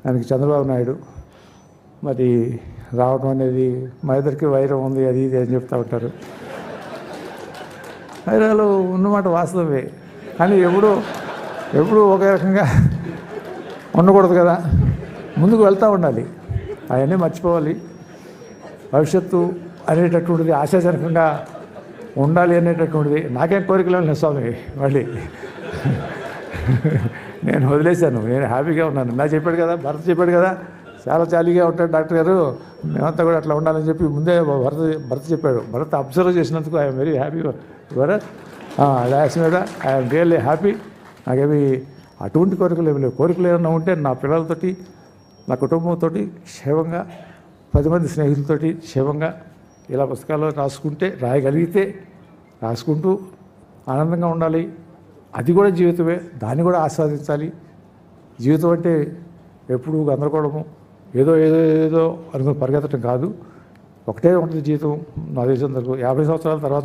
ఆయనకి చంద్రబాబు నాయుడు మరి రావడం అనేది మా ఇద్దరికి వైరం ఉంది అది ఇది అని చెప్తూ ఉంటారు. వైరాలు ఉన్నమాట వాస్తవమే, కానీ ఎప్పుడు ఒకే రకంగా ఉండకూడదు కదా, ముందుకు వెళ్తూ ఉండాలి, అవన్నీ మర్చిపోవాలి. భవిష్యత్తు అనేటటువంటిది ఆశాజనకంగా ఉండాలి అనేటటువంటిది నాకేం కోరికలు లేదు స్వామి. మళ్ళీ నేను వదిలేశాను, నేను హ్యాపీగా ఉన్నాను. నా చెప్పాడు కదా, భరత్ చెప్పాడు కదా, చాలా జాలీగా ఉంటాడు డాక్టర్ గారు, మేమంతా కూడా అట్లా ఉండాలని చెప్పి ముందే భరత్ చెప్పాడు. భరత్ అబ్జర్వ్ చేసినందుకు I'm very happy Bharat. That's మీద ఐఎమ్ రియల్లీ హ్యాపీ. నాకేమి అటువంటి కోరికలు ఏమి లేవు. కోరికలు ఏమన్నా ఉంటే నా పిల్లలతోటి, నా కుటుంబంతో క్షేమంగా, 10 మంది స్నేహితులతోటి క్షేమంగా ఇలా పుస్తకాల్లో రాయగలిగితే రాసుకుంటూ ఆనందంగా ఉండాలి. అది కూడా జీవితమే, దాన్ని కూడా ఆస్వాదించాలి. జీవితం అంటే ఎప్పుడు గందరగోళము, ఏదో అనుకుని పరిగెత్తడం కాదు. ఒకటే ఉంటుంది జీవితం. నా దేశం 50 సంవత్సరాల తర్వాత